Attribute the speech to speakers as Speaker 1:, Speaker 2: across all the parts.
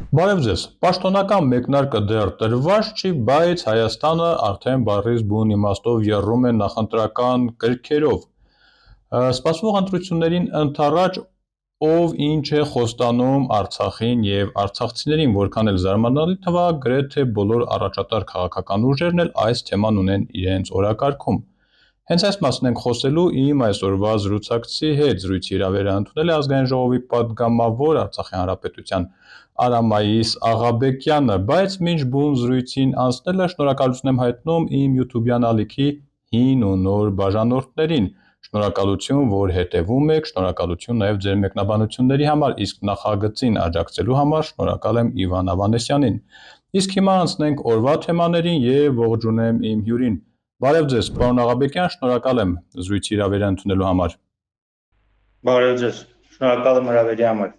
Speaker 1: Բարև ձեզ, պաշտոնական մեկնարկը դեռ տրված չի, բայց Հայաստանը արդեն բառից բուն իմաստով եռում է նախընտրական կրքերով։ Սպասվող ընտրություններին ընդառաջ ով ինչ է խոստանում Արցախին եւ արցախցիներին, որքան էլ զարմանալի թվա, գրեթե բոլոր առաջատար քաղաքական ուժերն էլ այս թեման ունեն իրենց օրակարգում։ Հենց այս մասն ենք խոսելու իմ այսօրվա զրուցակցի հետ։ Զրույցի հրավերը ընդունել է Ազգային ժողովի պատգամավոր Արցախի հանրապետության Արամայիս Աղաբեկյանը, բայց մինչ բուն զրույցին անցնելը շնորհակալություն եմ հայտնում իմ YouTube-յան ալիքի հին ու նոր բաժանորդներին։ Շնորհակալություն, որ հետևում եք, շնորհակալություն նաև ձեր մեկնաբանությունների համար, իսկ նախագծին աջակցելու համար շնորհակալ եմ Իվան Ավանեսյանին։ Իսկ հիմա անցնենք օրվա թեմաներին եւ ողջունեմ իմ հյուրին։ Բարև ձեզ, պարոն Աղաբեկյան, շնորհակալ եմ զրույցի հրավերը ընդունելու համար։
Speaker 2: Բարև ձեզ, շնորհակալ եմ հրավերի համար։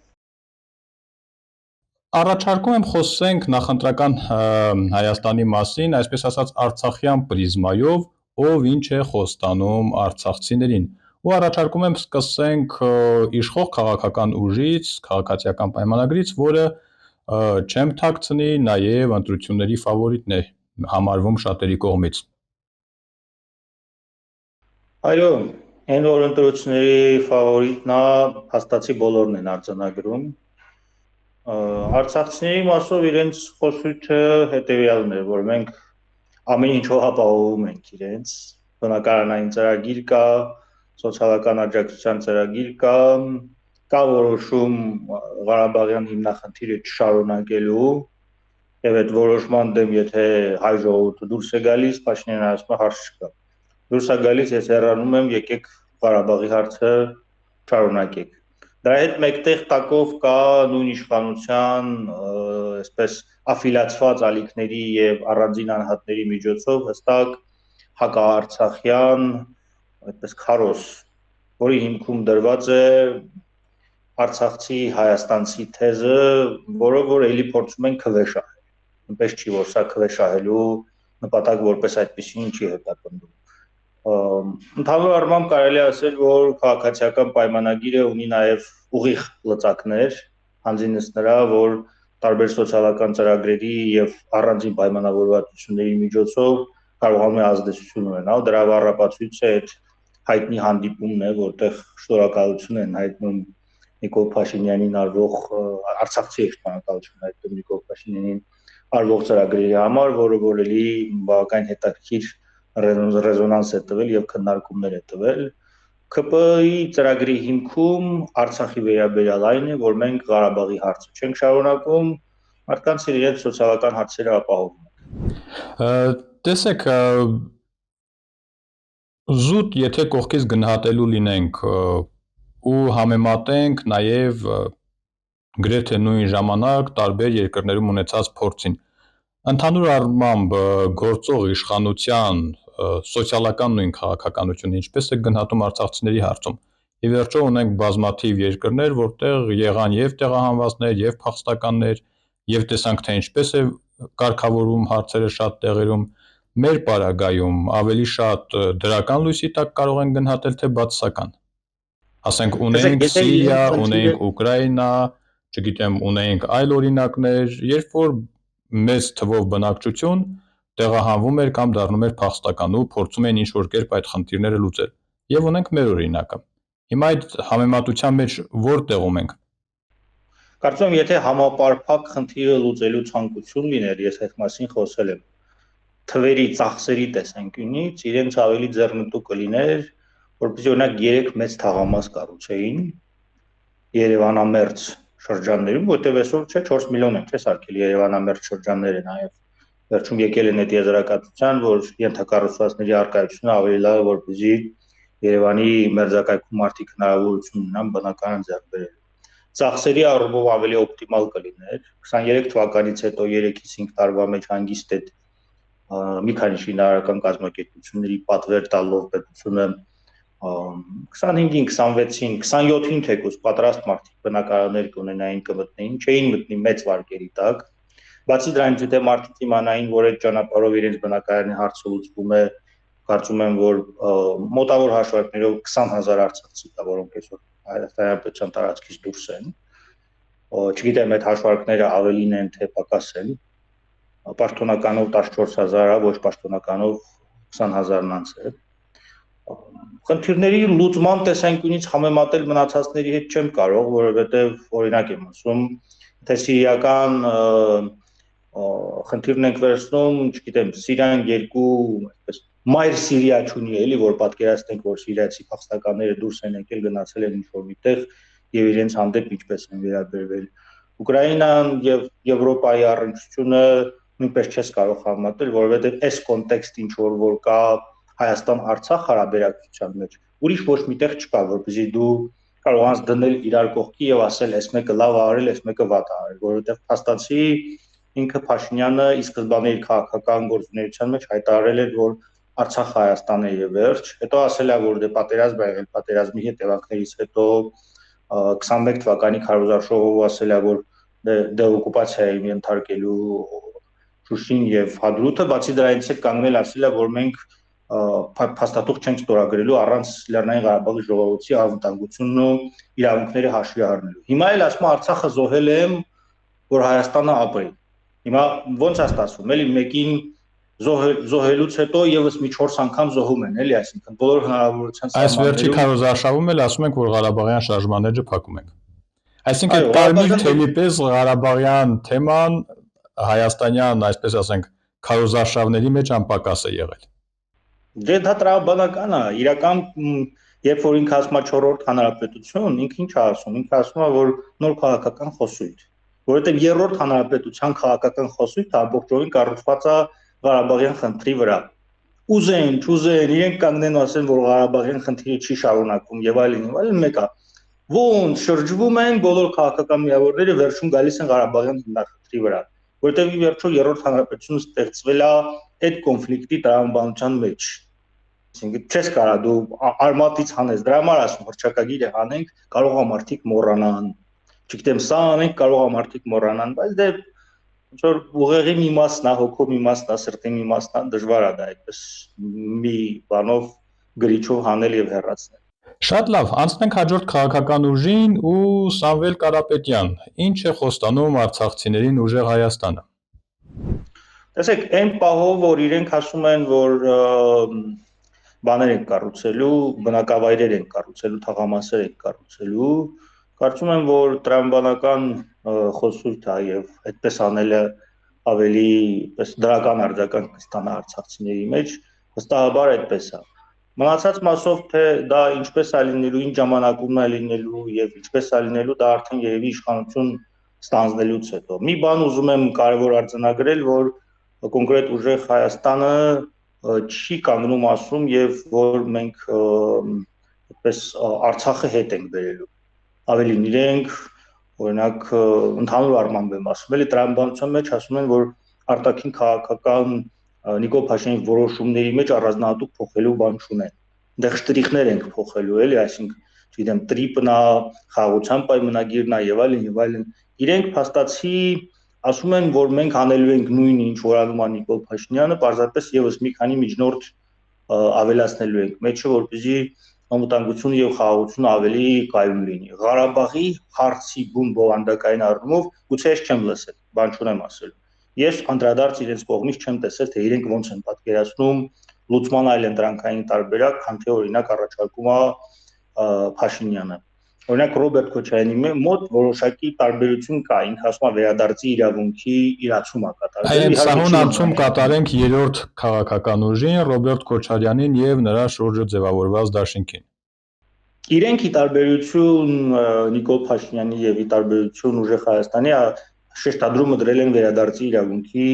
Speaker 1: Առաջարկում եմ խոսենք նախընտրական Հայաստանի մասին, այսպես ասած արցախյան պրիզմայով, ով ինչ է խոստանում արցախցիներին։ Ու առաջարկում եմ սկսենք իշխող քաղաքական ուժից, քաղաքացիական պայմանագրից, որը չեմ թաքցնի, նաև ընտրությունների ֆավորիտն է համարվում շատերի կողմից։
Speaker 2: Այո, այն որ ընտրությունների ֆավորիտն է, հաստատի բոլորն են արձանագրում։ Արցախցիների մասով իրենց խոսույթը հետևյալն է, որ մենք ամեն ինչով ապահովում ենք իրենց, բնակարանային ծրագիր կա, սոցիալական աջակցության ծրագիր կա որոշում Ղարաբաղյան հիմնախնդիրը չշարունակելու եւ այդ որոշման դեմ եթե հայ ժողովուրդը դուրս է գալիս, Փաշինյանը ասում է հարց չկա։ Դուրս է գալիս, ես հեռանում եմ, եկեք Ղարաբաղի հարցը շարունակեք։ Դրա հետ մեկտեղ տակով կա նույն իշխանության, այսպես աֆիլիացված ալիքների եւ առանձին անհատների միջոցով հստակ հակաարցախյան, այդպես քարոզ, որի հիմքում դրված է արցախցի հայաստանցի թեզը, որը որ էլի փորձում են քվեշահել։ Այնպես չի, որ սա քվեշահելու նպատակ որպես այդպեսին չի հետապնդում։ Ընդհանուր առմամբ կարելի է ասել, որ քաղաքացիական պայմանագիրը ունի նաև ուղիղ լծակներ, հանձինս նրա, որ տարբեր սոցիալական ծրագրերի եւ առանձին պայմանավորվածությունների միջոցով կարողանում է ազդեցություն ունենալ։ Դրա վառապացույցը այդ հայտնի հանդիպումն է, որտեղ շնորհակալություն են հայտնում Նիկոլ Փաշինյանին արվող արցախցի շնորհակալություն հայտնում Նիկոլ Փաշինյանին արվող ծրագրերի համար, որը որ էլի բավական հետաքրքիր ռեզոնանս է տվել եւ քննարկումներ է տվել։ ԿՊ-ի ծրագրի հիմքում Արցախի վերաբերյալ այն է, որ մենք Ղարաբաղի հարցը չենք շարունակում, մարդկանց իրենց սոցիալական հարցերը ապահովում ենք։
Speaker 1: Տեսեք, զուտ եթե կողքից գնահատելու լինենք ու համեմատենք նաև գրեթե նույն ժամանակ տարբեր երկրներում ունեցած փորձին։ Ընդհանուր առմամբ գործող իշխանության սոցիալական նույն քաղաքականությունը ինչպես է գնահատում արցախցիների հարցում։ Ի վերջո ունենք բազմաթիվ երկրներ, որտեղ եղան եւ տեղահանվածներ, եւ փախստականներ, եւ տեսանք թե ինչպես է կարգավորում հարցերը շատ տեղերում։ Մեր պարագայում ավելի շատ դրական լույսի տակ կարող են գնահատել թե բացասական։ Ասենք ունենք Սիրիա, ունենք Ուկրաինա, չգիտեմ, ունենք այլ օրինակներ, երբ որ մեծ թվով բնակչություն տեղահանվում էր կամ դառնում էր փախստական ու փորձում են ինչ-որ կերպ այդ խնդիրները լուծել։ Եվ ունենք մեր օրինակը։ Հիմա այդ համեմատության մեջ որտեղում ենք։
Speaker 2: Կարծում եմ, եթե համապարփակ խնդիրը լուծելու ցանկություն լիներ, ես այդ մասին խոսել եմ, թվերի ծախսերի տեսանկյունից իրենց ավելի ձեռնտու կլիներ, որպեսզի օրինակ 3 մեծ թաղամաս կառուցեին Երևանամերձ շրջաններում, որտեղ այսօր չէ 4 միլիոն են, չէ՞ սարքել Երևանամերձ շրջանները նաև վերջում եկել են այդ եզրակացության, որ ենթակառուցվածքների արկայությունը ավելի լավ է, որպեսզի Երևանի մերձակայքում մարդիկ հնարավորություն ունենան բնակարան ձեռք բերելու։ Ծախսերի առումով ավելի օպտիմալ կլիներ 23 թվականից հետո 3-ից 5 տարվա մեջ հանգիստ այդ մի քանի շինարարական կազմակերպությունների պատվեր տալով պետությունը 25-ին, 26-ին, 27-ին թեկուզ պատրաստ մարդիկ բնակարաններ կունենային, կմտնեին, չէին մտնի մեծ վարկերի տակ։ Բացի դրանից, եթե մարդիկ իմանային, որ այդ ճանապարհով իրենց բնակարանի հարցը լուծվում է, կարծում եմ, որ մոտավոր հաշվարկներով 20,000 արցախցի կա, որոնք այսօր Հայաստանի Հանրապետության տարածքից դուրս են։ չգիտեմ այդ հաշվարկները ավելին են թե պակաս են, պաշտոնականով 14000-ը, ոչ պաշտոնականով 20000-ն անց է։ Խնդիրների լուծման տեսանկյունից համեմատել մնացածների հետ չեմ կարող, որովհետև օրինակ եմ ասում, թե սիրիական խնդիրն ենք վերցնում, չգիտեմ, Սիրիան երկու, այսպես մայր Սիրիա չունի էլի, որ պատկերացնենք, որ սիրիացի փախստականները դուրս են եկել, գնացել են ինչ-որ միտեղ եւ իրենց հանդեպ ինչպես են վերաբերվել։ Ուկրաինան եւ Եվրոպայի առնչությունը նույնպես չես կարող համեմատել, որովհետեւ այս կոնտեքստը ինչ որ կա Հայաստան-Արցախ հարաբերակցության մեջ, ուրիշ ոչ միտեղ չկա, որպեսզի դու կարողանաս դնել իրար կողքի եւ ասել, այս մեկը լավ է արել, այս մեկը վատ է արել, որովհետեւ փաստացի ինքը Փաշինյանը ի սկզբանե իր քաղաքական գործունեության մեջ հայտարարել էր, որ Արցախը Հայաստան է եւ վերջ, հետո ասել է, որ դե պատերազմ ա եղել, պատերազմի հետևանքներից հետո 21 թվականի քարոզարշավով ասել է, որ դեօկուպացիայի ենթարկելու Շուշին եւ Հադրութը, բացի դրանից հետ կանգնել ասել է, որ մենք փաստաթուղթ չենք ստորագրելու առանց Լեռնային Ղարաբաղի ժողովրդի անվտանգությունն ու իրավունքները հաշվի առնելու։ Հիմա էլ ասում Արցախը զոհել եմ, որ Հայաստանը ապրի։ Հիմա ո՞նց է ստացվում, էլի մեկին զոհելուց հետո եւս մի 4 անգամ զոհում են, էլի, այսինքն բոլոր հնարավորության
Speaker 1: Այս վերջի քարոզարշավում էլ ասում ենք, որ Ղարաբաղյան շարժման էջը փակում ենք։ Այսինքն կարմիր թելի պես Ղարաբաղյան թեման հայաստանյան, այսպես ասենք, քարոզարշավների մեջ անպակաս է եղել։
Speaker 2: Դե դա տրամաբանական է, իրական երբ որ ինքը ասում է 4-րդ հանրապետություն, ինքը ինչ է ասում, ինքը ասում է, որ նոր քաղաքական խոսույթ, որովհետև 3-րդ հանրապետության քաղաքական խոսույթը ամբողջովին կառուցված է Ղարաբաղյան խնդրի վրա։ Ուզեն, չուզեն, իրենք կանգնեն ու ասեն, որ Ղարաբաղյան խնդիրը չի շարունակվում եւ այլն, մեկ է։ Ոնց շրջվում են բոլոր քաղաքական միավորները վերջում գալիս են Ղարաբաղյան հիմնախնդրի վրա, որովհետև ի վերջո 3-րդ հանրապետությունը ստեղծվել է այդ կոնֆլիկտի տրամաբանության մեջ։ Այսինքն չես կարա դու արմատից հանես, դրա համար ասում հռչակագիրը հանենք, կարող է մարդիկ մոռանան։ Չգիտեմ, սա անենք, կարող է մարդիկ մոռանան, բայց դե ինչ որ ուղեղի մի մասն է, հոգու մի մասն է, սրտի մի մասն է, դժվար է դա այդպես մի բանով գրիչով հանել եւ հեռացնել։
Speaker 1: Շատ լավ, անցնենք հաջորդ քաղաքական ուժին ու Սամվել Կարապետյան, ինչ է խոստանում արցախցիներին ուժեղ Հայաստանը։
Speaker 2: Տեսեք, այն պահով, որ իրենք ասում են, որ բաներ են կառուցելու, բնակավայրեր են կառուցելու, թաղամասեր են կառուցելու, կարծում եմ, որ տրամաբանական խոսույթ է եւ այդպես անելը ավելի դրական արձագանք կստանա արցախցիների մեջ, վստահաբար այդպես է։ Մնացած մասով թե դա ինչպես է լինելու, ինչ ժամանակում է լինելու եւ ինչպես է լինելու, դա արդեն երևի իշխանություն ստանձնելուց հետո։ Մի բան ուզում եմ կարևոր արձանագրել, որ կոնկրետ ուժեղ Հայաստանը չի կանգնում ասում եւ որ մենք այդպես Արցախը հետ ենք բերելու։ Ավելին իրենք օրինակ ընդհանուր առմամբ եմ ասում, էլի տրամաբանության մեջ ասում են, որ արտաքին քաղաքական Նիկոլ Փաշինյանի որոշումների մեջ առանձնահատուկ փոխելու բան չունեն։ Դեռ շտրիխներ ենք փոխելու, էլի, այսինքն, չգիտեմ, տրիպն է, խաղաղության պայմանագիրն է եւ այլն։ Իրենք փաստացի ասում են, որ մենք անելու ենք նույնը, ինչ որ անում է Նիկոլ Փաշինյանը, պարզապես եւս մի քանի միջնորդ ավելացնելու ենք մեջը, որպեսզի անվտանգությունը եւ խաղաղությունը ավելի կայուն լինի։ Ղարաբաղի հարցի բուն բովանդակային առումով գուցե ես չեմ լսել, բան չունեմ ասելու։ Ես անդրադարձ իրենց կողմից չեմ տեսել, թե իրենք ոնց են պատկերացնում լուծման այլ ընտրանքային տարբերակ, քան թե օրինակ առաջարկում է Փաշինյանը։ Օրինակ Ռոբերտ Քոչարյանի մոտ որոշակի տարբերություն կա, ինքը ասում է վերադարձի իրավունքի իրացում է կատարել։
Speaker 1: Այդ սահուն անցում կատարենք երրորդ քաղաքական ուժին, Ռոբերտ Քոչարյանին եւ նրա շուրջը ձևավորված դաշինքին։
Speaker 2: Իրենք ի տարբերություն Նիկոլ Փաշինյանի եւ ի տարբերություն ուժեղ Հայաստանի շեշտադրումը դրել են վերադարձի իրավունքի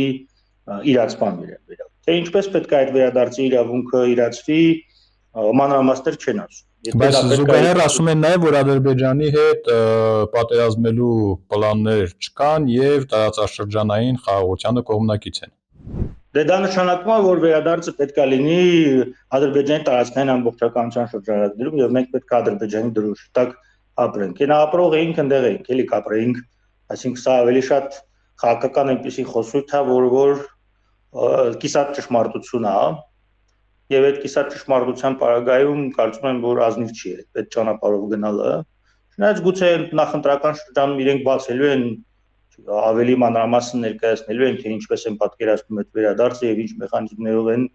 Speaker 2: իրացման վերաբերյալ։ Թե ինչպես պետք է այդ վերադարձի իրավունքը իրացվի, մանրամասներ չեն ասում։
Speaker 1: Բայց զուգահեռ ասում են նաև, որ Ադրբեջանի հետ պատերազմելու պլաններ չկան եւ տարածաշրջանային խաղաղությանը կողմնակից են։
Speaker 2: Դե դա նշանակում է, որ վերադարձը պետք է լինի Ադրբեջանի տարածքային ամբողջականության շրջանակներում եւ մենք պետք է Ադրբեջանի դրոշի տակ ապրենք։ Նա ապրող էինք, ընդեղ էինք, էլի կապրեինք, այսինքն սա ավելի շատ քաղաքական այնպիսի խոսույթ է, որ կիսատ ճշմարտություն է, եւ այդ կիսատ ճշմարտության պարագայում կարծում եմ, որ ազնիվ չի այդ ճանապարհով գնալը, Չնայած գուցե նախընտրական շրջանում իրենք բացելու են ավելի մանրամասն ներկայացնելու են, թե ինչպես են պատկերացնում այդ վերադարձը եւ ինչ մեխանիզմներով են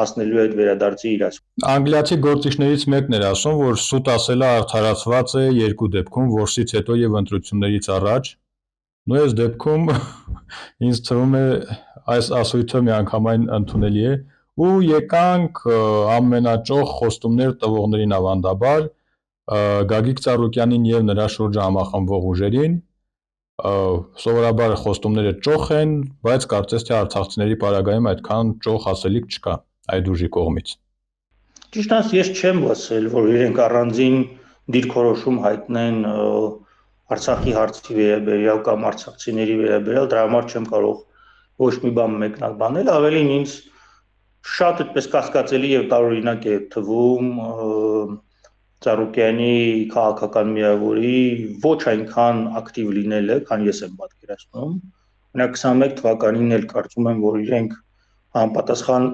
Speaker 2: հասնելու այդ վերադարձի իրացման։
Speaker 1: Անգլիացի գործիչներից մեկն էր ասում, որ սուտ ասելը արդարացված է երկու դեպքում՝ որսից հետո եւ ընտրություններից առաջ։ Նույն այս դեպքում ինձ թվում է այս ասույթը միանգամայն ընդունելի է ու եկանք ամենաճոխ խոստումներ տվողներին ավանդաբար Գագիկ Ծառուկյանին եւ նրա շուրջը համախմբվող ուժերին սովորաբար խոստումները ճոխ են, բայց կարծես թե արցախցիների պարագայում այդքան ճոխ ասելիք չկա այդ ուժի կողմից։
Speaker 2: Ճիշտ ասած, ես չեմ լսել, որ իրենք առանձին դիրքորոշում հայտնեն Արցախի հարցի վերաբերյալ կամ արցախցիների վերաբերյալ, դրա համար չեմ կարող ոչ մի բան մեկնաբանել, ավելին ինձ շատ այդպես կասկածելի եւ տարօրինակ է թվում Ծառուկյանի քաղաքական միավորի ոչ այնքան ակտիվ լինելը, քան ես եմ պատկերացնում։ Մենակ 21 թվականին էլ կարծում եմ, որ իրենք անպատասխան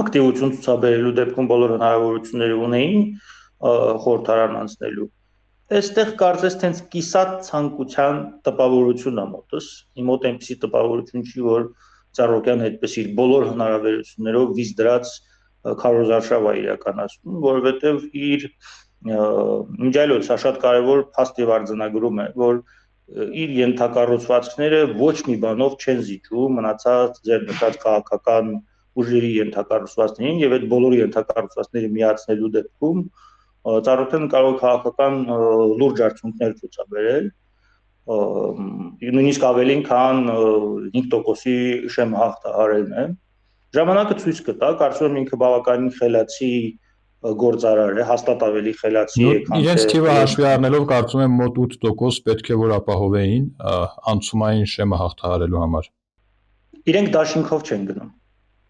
Speaker 2: ակտիվություն ցուցաբերելու դեպքում բոլոր հնարավորությունները ունեին խորհրդարան անցնելու։ Այստեղ կարծես թե կիսատ ցանկության տպավորություն է մոտս։ Իմ մոտ այնպեսի տպավորություն չի, որ Ծառուկյանը այդպես իր բոլոր հնարավորություններով վիզ դրած քարոզարշավ է իրականացնում, որովհետև իր մինչ այլոց շատ կարևոր փաստ եւ արձանագրում է, որ իր ենթակառուցվածքները ոչ մի բանով չեն զիջում մնացած ձեռնարկած քաղաքական ուժերի ենթակառուցվածքներին եւ այդ բոլոր ենթակառուցվածքները միացնելու դեպքում Ծառուկյանը կարող է քաղաքական լուրջ արդյունքներ ցուցաբերել, նույնիսկ ավելին, քան 5%-ի շեմ հաղթահարելն է։ Ժամանակը ցույց կտա, կարծում եմ ինքը բավականին խելացի գործարար է, հաստատ ավելի խելացի է, քան
Speaker 1: իրենց թիվը հաշվի առնելով կարծում եմ մոտ 8% պետք է որ ապահովեին անցումային շեմը հաղթահարելու համար։
Speaker 2: Իրենք դաշինքով չեն գնում։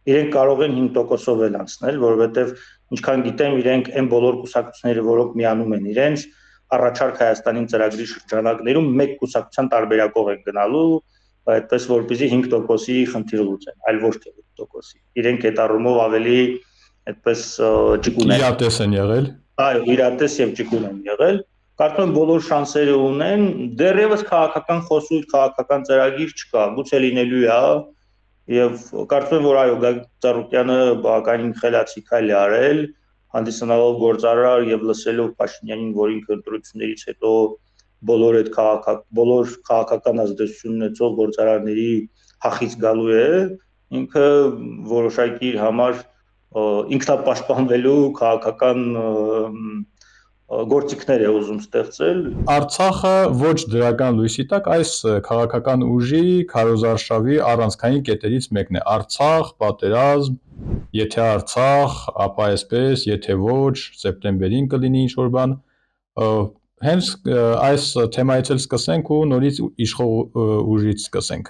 Speaker 2: Իրենք կարող են 5%-ով էլ անցնել, որովհետև ինչքան գիտեմ, իրենք այն բոլոր կուսակցությունները, որոնք միանում են իրենց, առաջարկ Հայաստանին ծրագրի շրջանակներում մեկ կուսակցության տարբերակով են գնալու, այդպես որպեսզի 5%-ի խնդիր լուծեն, այլ ոչ թե 8%-ի։ Իրենք այդ առումով ավելի այդպես ճկուն են։
Speaker 1: Իրատես են եղել։
Speaker 2: Այո, իրատես եւ ճկուն են եղել։ Կարծում եմ բոլոր շանսերը ունեն, դեռևս քաղաքական խոսույթ, քաղաքական ծրագիր չկա, գուցե լինելու է, եւ կարծում եմ, որ այո, Գագիկ Ծառուկյանը բավականին խելացի քայլ է արել, հանդիսանալով գործարար եւ լսելով Փաշինյանին, որ ինքը ընտրություններից հետո բոլոր այդ քաղաքական ազդեցություն ունեցող գործարարների հախից գալու է, ինքը որոշակի իր համար ինքնապաշտպանվելու քաղաքական գործիքներ է ուզում ստեղծել։
Speaker 1: Արցախը ոչ դրական լույսի տակ այս քաղաքական ուժի քարոզարշավի առանցքային կետերից մեկն է։ Արցախ, պատերազմ, եթե Արցախ, ապա այսպես, եթե ոչ, սեպտեմբերին կլինի ինչ-որ բան։ Հենց այս թեմայից էլ սկսենք ու նորից իշխող ուժից սկսենք։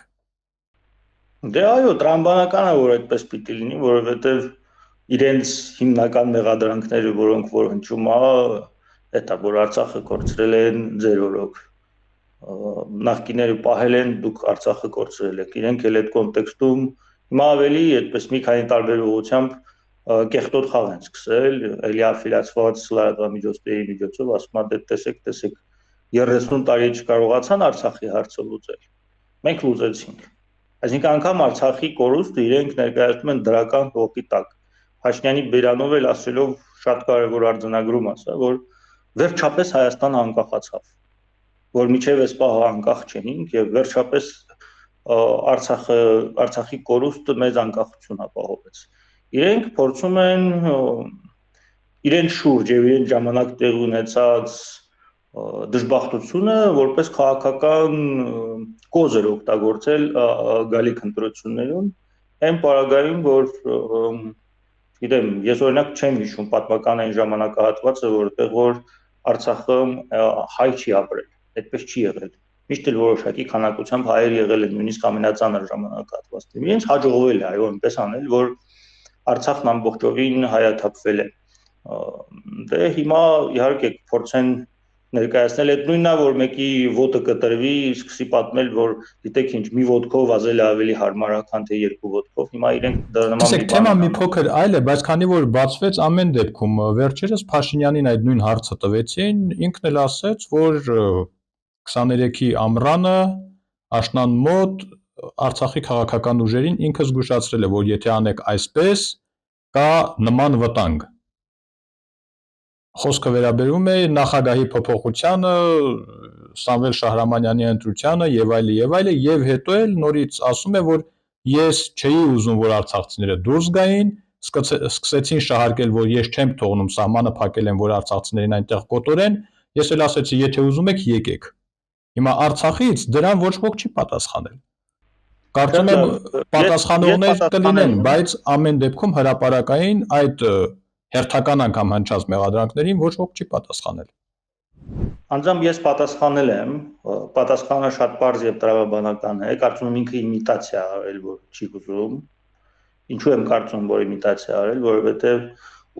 Speaker 2: Դե այո, տրամբանական է, որ այդպես պիտի լինի, որովհետև իրենց հիմնական մեղադրանքները, որոնք որ հնչում է, դա որ Արցախը կորցրել են ձեր օրոք, նախկիները պահել են, դուք Արցախը կորցրել եք։ Իրենք էլ այդ կոնտեքստում հիմա ավելի այդպես մի քանի տարբեր ուղղությամբ կեղտոտ խաղ են սկսել, էլի աֆիլիացված լրատվամիջոցների միջոցով, ասում են, դե տեսեք, 30 տարի չկարողացան Արցախի հարցը լուծել։ Մենք լուծեցինք։ Այսինքն անգամ Արցախի կորուստը իրենք ներկայացնում են դրական հողի տակ։ Փաշինյանի բերանով էլ ասելով շատ կարևոր արձանագրում ասա, որ վերջապես Հայաստանը անկախացավ, որ միջև այս պահը անկախ չէինք եւ վերջապես Արցախի կորուստը մեծ անկախություն ապահովեց։ Իրենք փորձում են իրեն շուրջ եւ իրեն ժամանակ տեղ ունեցած դժբախտությունը որպես քաղաքական կոզեր օգտագործել գալիք ընտրություններում, այն պարագայում, որ գիտեմ, ես օրինակ չեմ հիշում պատմական այն ժամանակահատվածը, որտեղ որ Արցախը հայ չի ապրել, այդպես չի եղել։ Միշտ էլ որոշակի քանակությամբ հայեր եղել են, նույնիսկ ամենածանր ժամանակահատվածներում։ Իրենց հաջողվել է, այո, այնպես անել, որ Արցախն ամբողջովին հայաթափվել է։ Դե հիմա իհարկե փորձեն ներկայացնել այդ նույնն է, որ մեկի ոտը կտրվի, սկսի պատմել, որ գիտեք ինչ, մի ոտքով ազել ավելի հարմար է, քան թե երկու ոտքով։ Հիմա իրենք դրա նման
Speaker 1: Տեսեք, թեման մի փոքր այլ է, բայց քանի որ բացվեց ամեն դեպքում վերջերս Փաշինյանին այդ նույն հարցը տվեցին, ինքն էլ ասաց, որ 23-ի ամռանը աշնան մոտ Արցախի քաղաքական ուժերին ինքը զգուշացրել է, որ եթե անեք այսպես, կա նման վտանգ։ Խոսքը վերաբերում է նախագահի փոփոխությանը, Սամվել Շահրամանյանի ընտրությանը եւ այլն, եւ հետո էլ նորից ասում է, որ ես չէի ուզում, որ արցախցիները դուրս գային, սկսեցին շահարկել, որ ես չեմ թողնում, սահմանը փակել են, որ արցախցիներին այնտեղ կոտորեն, ես էլ ասեցի, եթե ուզում եք, եկեք։ Հիմա Արցախից դրան ոչ ոք չի պատասխանել։ Կարծում եմ պատասխանողներ կլինեն, բայց ամեն դեպքում հրապարակային այդ հերթական անգամ հնչած մեղադրանքներին ոչ ոք չի պատասխանել։
Speaker 2: Անձամբ ես պատասխանել եմ, պատասխանը շատ պարզ եւ տրամաբանական է, կարծում եմ ինքը իմիտացիա արել, որ չի ուզում։ Ինչու եմ կարծում, որ իմիտացիա արել, որովհետեւ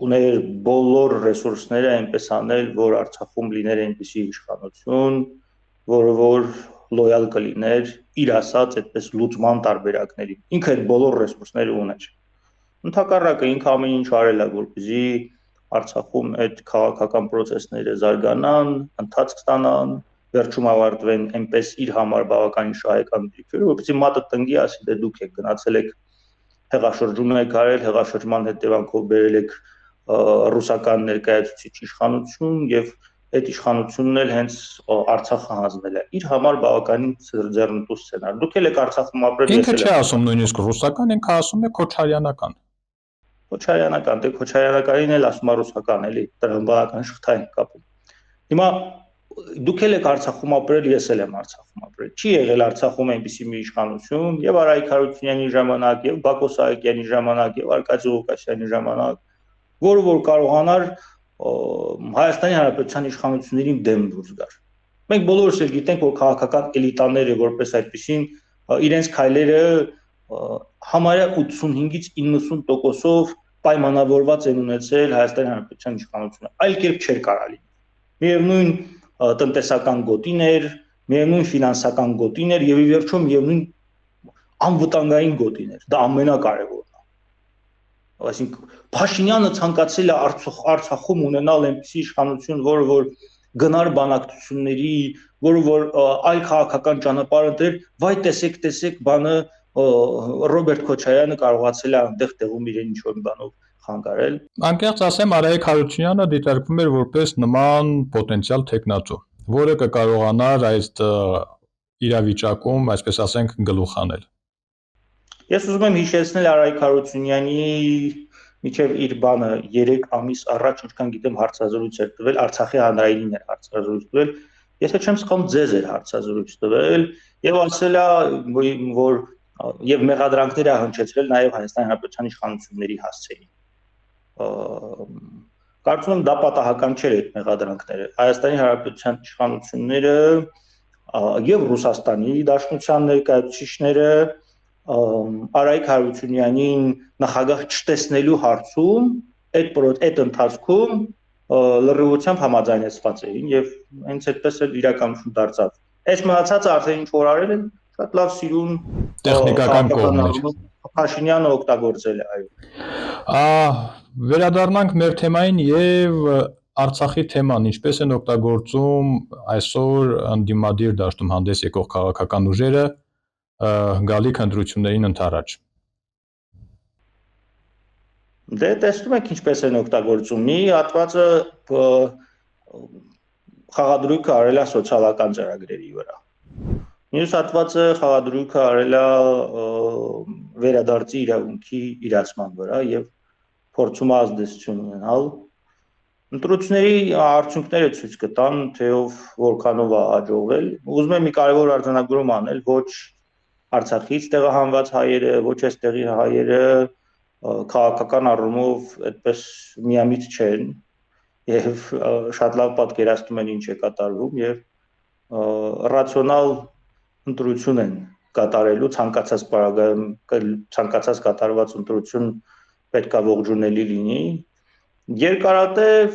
Speaker 2: ուներ բոլոր ռեսուրսները այնպես անել, որ Արցախում լիներ այնպիսի իշխանություն, որ լոյալ կլիներ իր ասած այդպես լուծման տարբերակների։ Ինքը այդ բոլոր ռեսուրսները ուներ։ Ընդհակառակը ինքը ամեն ինչ արել է, որպեսզի Արցախում այդ քաղաքական process-ները զարգանան, ընթացք ստանան, վերջում ավարտվեն այնպես իր համար բավականին շահեկան դեպքերը, որպեսզի մատը տնկի, ասի դե դուք եք գնացել եք հեղաշրջում եք արել, հեղաշրջման հետևանքով բերել եք ռուսական ներկայացուցիչ իշխանություն եւ այդ իշխանությունն էլ հենց Արցախը հանձնել է։ Իր համար բավականին ձեռնտու սցենար։ Դուք եք Արցախում ապրել,
Speaker 1: ինքը չի ասում նույնիսկ ռուսական, ինքը ասում է քոչարյանական։
Speaker 2: Քոչարյանական, դե քոչարյանականին էլ ասում է ռուսական, էլի, տրամաբանական շղթա են կապում։ Հիմա դուք եք Արցախում ապրել, ես էլ եմ Արցախում ապրել։ Չի եղել Արցախում այնպիսի մի իշխանություն, եւ Արայք Հարությունյանի ժամանակ, եւ Բակո Սահակյանի ժամանակ, եւ Արկադի Ղուկասյանի ժամանակ, որ կարողանար Հայաստանի Հանրապետության իշխանություններին դեմ դուրս գար։ Մենք բոլորս էլ գիտենք, որ քաղաքական էլիտաները որպես այդպեսին իրենց քայլերը համարյա 85-ից 90%-ով պայմանավորված են ունեցել Հայաստանի Հանրապետության իշխանությունը։ Այլ կերպ չէր կարող լինել։ Միևնույն տնտեսական գոտիներ, միևնույն ֆինանսական գոտիներ եւ ի վերջո միևնույն անվտանգային գոտիներ։ Դա ամենակարևորն է։ Այսինքն Փաշինյանը ցանկացել է Արցախում ունենալ այնպիսի իշխանություն, որ գնար բանակցությունների, որ այլ քաղաքական ճանապարհ ընտրեր, վայ տեսեք բանը Ռոբերտ Քոչարյանը կարողացել է այնտեղ տեղում իրեն ինչ-որ բանով խանգարել։
Speaker 1: Անկեղծ ասեմ, Արայք Հարությունյանը դիտարկվում էր որպես նման պոտենցիալ տեխնատու, որը կկարողանար այդ իրավիճակում, այսպես ասենք, գլուխ անել։
Speaker 2: Ես ուզում եմ հիշեցնել Արայք Հարությունյանի միջև իր բանը 3 ամիս առաջ, ինչքան գիտեմ, հարցազրույց էր տվել, Արցախի հանրայինին էր հարցազրույց տվել։ Եթե չեմ սխալվում, ձեզ էր հարցազրույց տվել եւ ասել է, որ եւ մեղադրանքներ է հնչեցրել նաեւ Հայաստանի Հանրապետության իշխանությունների հասցեին։ Կարծում եմ դա պատահական չէր այդ մեղադրանքները։ Հայաստանի Հանրապետության իշխանությունները եւ Ռուսաստանի Դաշնության ներկայացուցիչները Արայք Հարությունյանին նախագահ չտեսնելու հարցում այդ ընթացքում լրիվությամբ համաձայնեցված էին եւ հենց այդպես էլ իրականություն դարձավ։ Այս մնացածը արդեն ինչ որ արել են, շատ լավ սիրուն
Speaker 1: տեխնիկական կողմներ
Speaker 2: Փաշինյանը օգտագործել է,
Speaker 1: այո։ Վերադառնանք մեր թեմային եւ Արցախի թեման, ինչպես են օգտագործում այսօր անդիմադիր դաշտում հանդես եկող քաղաքական ուժերը գալիք ընտրություններին ընդառաջ։
Speaker 2: Դե տեսնում եք ինչպես են օգտագործում։ Մի հատվածը խաղադրույքը արել է սոցիալական ծրագրերի վրա։ Մյուս հատվածը խաղադրույքը արել է վերադարձի իրավունքի իրացման վրա եւ փորձում է ազդեցություն ունենալ։ Ընտրությունների արդյունքները ցույց կտան, թե որքանով է հաջողվել։ Ուզում եմ մի կարևոր արձանագրում անել, ոչ Արցախից տեղահանված հայերը, ոչ այստեղի հայերը քաղաքական առումով այդպես միամիտ չեն եւ շատ լավ պատկերացնում են ինչ է կատարվում եւ ռացիոնալ ընտրություն են կատարելու ցանկացած պարագայում ցանկացած կատարված ընտրություն պետքա ողջունելի լինի Երկարատև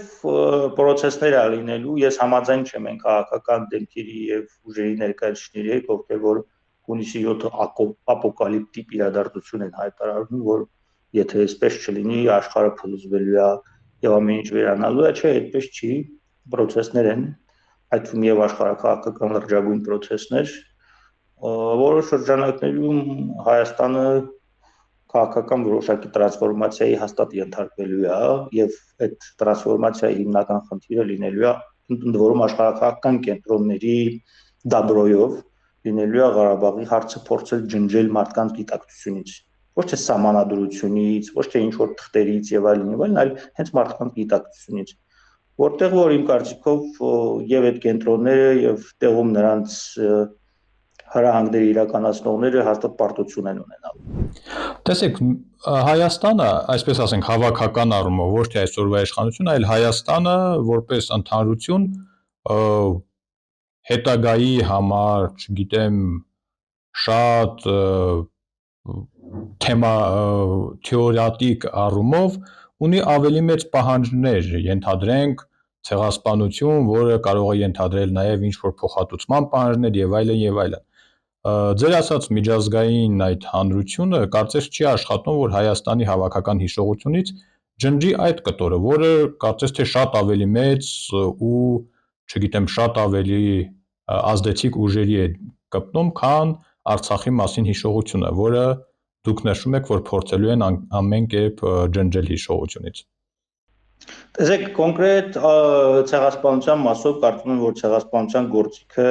Speaker 2: process-ներ է լինելու, ես համաձայն չեմ այն քաղաքական դեմքերի եւ ուժերի ներկայացուցիչների հետ, ովքեր որ հունիսի 7-ը ապոկալիպտիկ իրադարձություն են հայտարարում, որ եթե այսպես չլինի, աշխարհը փլուզվելու է եւ ամեն ինչ վերանալու է, չէ, այդպես չի, process-ներ են, այդ թվում եւ աշխարհակաղակական լրջագույն process-ներ, որոշ շրջանակներում Հայաստանը քաղաքական որոշակի տրանսֆորմացիայի հաստատ ենթարկվելու է եւ այդ տրանսֆորմացիայի հիմնական խնդիրը լինելու է ընդ որում աշխարհակաղակական կենտրոնների դաբրոյով լինելու է Ղարաբաղի հարցը փորձել ջնջել մարդկանց գիտակցությունից ոչ թե սահմանադրությունից, ոչ թե ինչ որ թղթերից եւ այլն, այլ հենց մարդկանց գիտակցությունից որտեղ որ իմ կարծիքով եւ այդ կենտրոնները եւ տեղում նրանց հրահանգների իրականացնողները հաստատ պարտություն են ունենալու։
Speaker 1: Տեսեք, Հայաստանը, այսպես ասենք, հավաքական առումով, ոչ թե այսօրվա իշխանություն, այլ Հայաստանը որպես ընդհանրություն հետագայի համար, չգիտեմ, շատ թեորետիկ առումով ունի ավելի մեծ պահանջներ, ենթադրենք ցեղասպանություն, որը կարող է ենթադրել նաև ինչ-որ փոխհատուցման պահանջներ եւ այլն եւ այլն։ Ձեր ասած միջազգային այդ հանրությունը կարծես չի աշխատում, որ Հայաստանի հավաքական հիշողությունից ջնջի այդ կտորը, որը կարծես թե շատ ավելի մեծ ու, չգիտեմ, շատ ավելի ազդեցիկ ուժերի է կպնում, քան Արցախի մասին հիշողությունը, որը դուք նշում եք, որ փորձելու են ամեն կերպ ջնջել հիշողությունից։
Speaker 2: Տեսեք, կոնկրետ ցեղասպանության մասով կարծում եմ, որ ցեղասպանության գործիքը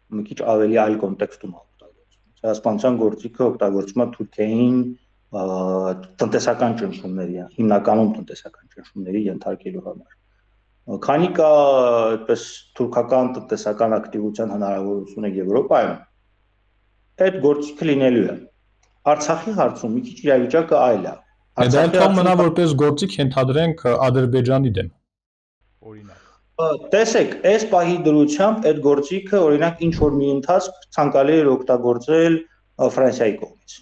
Speaker 2: մի քիչ ավելի այլ կոնտեքստում է օգտագործվում։ Ցեղասպանության գործիքը օգտագործվում է Թուրքիային տնտեսական ճնշումների, հիմնականում տնտեսական ճնշումների ենթարկելու համար։ Քանի կա այդպես թուրքական տնտեսական ակտիվության հնարավորությունը Եվրոպայում, այդ գործիքը լինելու է։ Արցախի հարցում մի քիչ իրավիճակը այլ է։
Speaker 1: Դա թող մնա որպես գործիք ենթադրենք Ադրբեջանի դեմ։
Speaker 2: Օրինակ։ Տեսեք, այս պահի դրությամբ այդ գործիքը օրինակ ինչ որ մի ընթացք ցանկալի է օգտագործել Ֆրանսիայի կողմից։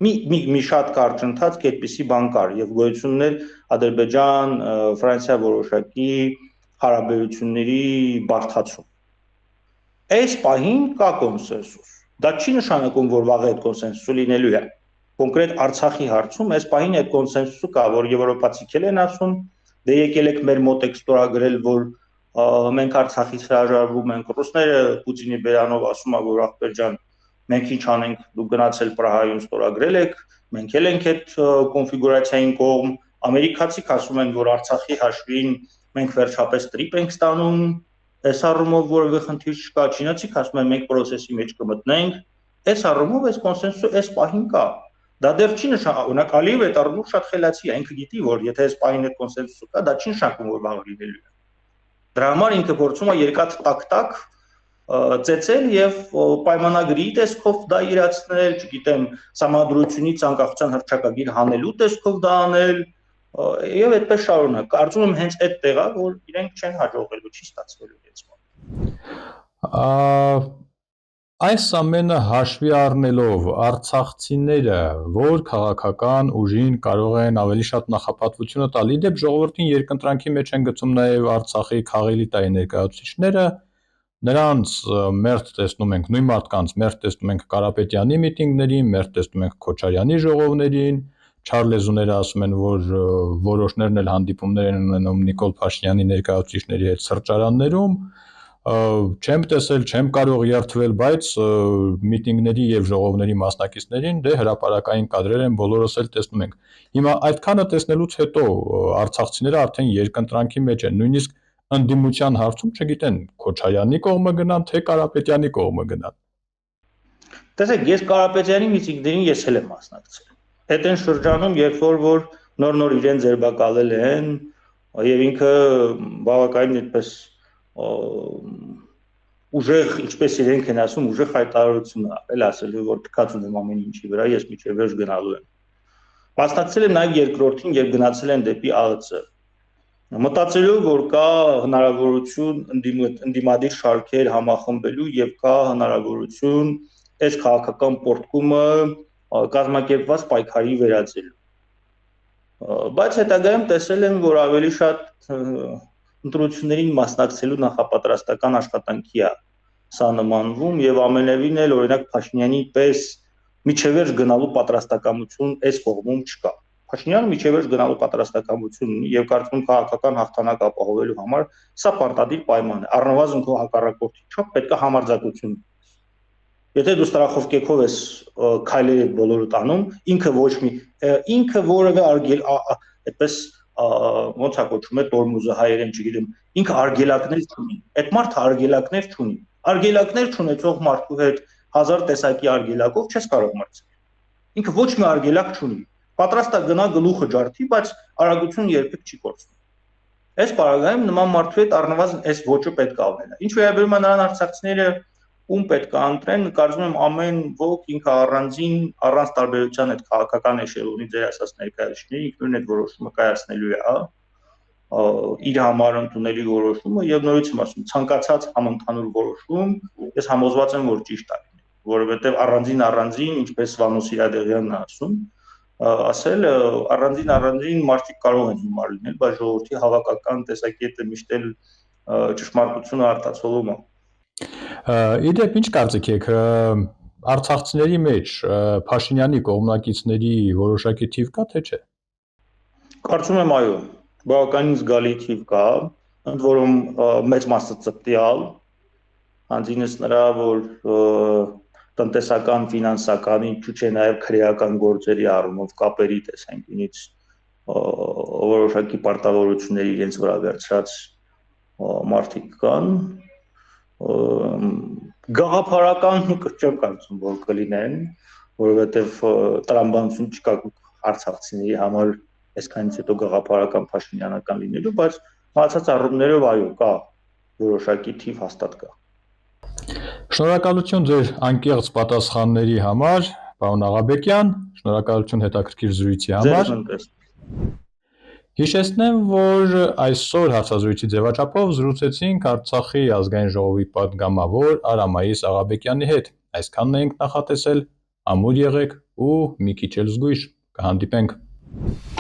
Speaker 2: Մի շատ կարճ ընթացք այդպիսի բան կար եւ գոյություններ Ադրբեջան, Ֆրանսիա որոշակի հարաբերությունների բարդացում։ Այս պահին կա կոնսենսուս։ Դա չի նշանակում, որ վաղ այդ կոնսենսուսը լինելու է։ Կոնկրետ Արցախի հարցում այս պահին այդ կոնսենսուսը կա, որ եվրոպացիք են ասում, դե եկել եք մեր մոտ եք ստորագրել, որ մենք Արցախից հրաժարվում ենք, ռուսները Պուտինի բերանով ասում է, որ ախպեր ջան, մենք ինչ անենք, դուք գնացել Պրահայում ստորագրել եք, մենք էլ ենք այդ կոնֆիգուրացիային կողմ, ամերիկացիք ասում են, որ Արցախի հաշվին մենք վերջապես տրիպ ենք ստանում, այս առումով որևէ խնդիր չկա, չինացիք ասում են մենք process-ի մեջ կմտնենք, այս առումով այս կոնսենսուսը այս պահին կա։ Դա դեռ չի նշանակում, օրինակ Ալիևը այդ առումով շատ խելացի է, ինքը գիտի, որ եթե այս պահին այդ կոնսենսուսը կա, դա չի նշանակում, որ վաղ լինելու է։ Դրա համար ինքը փորձում է երկաթ տակ-տակ ծեծել եւ պայմանագրի տեսքով դա իրացնել, չգիտեմ, համադրությունից անկախության հռչակագիր հանելու տեսքով դա անել եւ այդպես շարունակ։ Կարծում եմ հենց այդ տեղը, որ իրենք չեն հաջողվելու, չի ստացվելու իրենց մոտ։
Speaker 1: Այս ամենը հաշվի առնելով արցախցիները որ քաղաքական ուժին կարող են ավելի շատ նախապատվությունը տալ, իդեպ ժողովրդին երկընտրանքի մեջ են գցում նաև Արցախի քաղելիտայի ներկայացուցիչները, նրանց մերթ տեսնում ենք նույն մարդկանց, մերթ տեսնում ենք Կարապետյանի միտինգներին, մերթ տեսնում ենք Քոչարյանի ժողովներին, Չարլեզուները ասում են, որ որոշներն էլ հանդիպումներ են ունենում Նիկոլ Փաշինյանի ներկայացուցիչների հետ սրճարաններում, չեմ տեսել, չեմ կարող երթվել, բայց միտինգների եւ ժողովների մասնակիցներին դե հրապարակային կադրեր են, բոլորս էլ տեսնում ենք։ Հիմա այդքանը տեսնելուց հետո արցախցիները արդեն երկընտրանքի մեջ են, նույնիսկ ընդդիմության հարցում չգիտեն Քոչարյանի կողմը գնան, թե Կարապետյանի կողմը գնան։
Speaker 2: Տեսեք, ես Կարապետյանի միտինգներին ես էլ եմ մասնակցել։ Այդ այն շրջանում, երբ որ նոր իրեն ձերբակալել են եւ ինքը բավականին այդպես ուժեղ, ինչպես իրենք են ասում, ուժեղ հայտարարություն ապել ասելու, որ թքած ունեմ ամեն ինչի վրա, ես միջև վերջ գնալու եմ։ Մասնակցել եմ նաև երկրորդին, երբ գնացել են դեպի ԱԸՑ։ Մտածելով, որ կա հնարավորություն ընդդիմադիր շարքեր համախմբելու եւ կա հնարավորություն այս քաղաքական պորտկումը կազմակերպված պայքարի վերածելու։ Բայց հետագայում տեսել եմ, որ ավելի շատ ընտրություններին մասնակցելու նախապատրաստական աշխատանքի է սա նմանվում եւ ամենևին էլ օրինակ Փաշինյանի պես միջևերջ գնալու պատրաստակամություն այս կողմում չկա։ Փաշինյանը միջևերջ գնալու պատրաստակամություն ունի եւ կարծում եմ քաղաքական հաղթանակ ապահովելու համար սա պարտադիր պայման է։ Առնվազն քո հակառակորդի չափ պետք է համարձակություն։ Եթե դու ստրախովկեքով ես քայլերը բոլորը տանում, ինքը որևէ այդպես ոնց է կոչվում է տորմուզը հայերեն չգիտեմ, ինքը արգելակներ չունի։ Այդ մարդը արգելակներ չունի։ Արգելակներ չունեցող մարդու հետ 1000 տեսակի արգելակով չես կարող մրցել։ Ինքը ոչ մի արգելակ չունի։ Պատրաստ է գնա գլուխը ջարդի, բայց արագություն երբեք չի կորցնում։ Այս պարագայում նման մարդու հետ առնվազն այս ոճը պետք է ավելանա։ Ինչ վերաբերում է նրան արցախցիները ում պետք է ընտրեն, կարծում եմ ամեն ոք ինքը առանձին առանց տարբերության այդ քաղաքական էշելոնի ձեր ասած ներկայացուցիչների ինքնուրույն այդ որոշումը կայացնելու է, իր համար ընդունելի որոշումը եւ նորից եմ ասում, ցանկացած համընդհանուր որոշում, ես համոզված եմ, որ ճիշտ է, որովհետեւ առանձին, ինչպես Վանո Սիրադեղյանն է ասել, առանձին մարդիկ կարող են հիմար լինել, բայց ժողովրդի հավաքական տեսակետը միշտ էլ ճշմարտությունը արտացոլում է։
Speaker 1: Իդեպ ինչ կարծիք եք, արցախցիների մեջ Փաշինյանի կողմնակիցների որոշակի թիվ կա, թե չէ։
Speaker 2: Կարծում եմ այո, բավականին զգալի թիվ կա, ընդ որում մեծ մասը ծպտյալ, հանձինս նրա, որ տնտեսական, ֆինանսական, ինչու՞ չէ նաև քրեական գործերի առումով կապերի տեսանկյունից որոշակի պարտավորությունների իրենց վրա վերցրած մարդիկ կան, գաղափարական չեմ կարծում, որ կլինեն, որովհետև տրամաբանություն չկա արցախցիների համար այսքանից հետո գաղափարական փաշինյանական լինելու, բայց մնացած առումներով այո, կա որոշակի թիվ հաստատ կա։
Speaker 1: Շնորհակալություն ձեր անկեղծ պատասխանների համար, պարոն Աղաբեկյան, շնորհակալություն հետաքրքիր զրույցի համար։ Հիշեցնեմ, որ այսօր հարցազրույցի ձևաչափով զրուցեցինք Արցախի ազգային ժողովի պատգամավոր Արամայիս Աղաբեկյանի հետ։ Այսքանն էինք նախատեսել, ամուր եղեք ու մի քիչ էլ զգույշ, կհանդիպենք։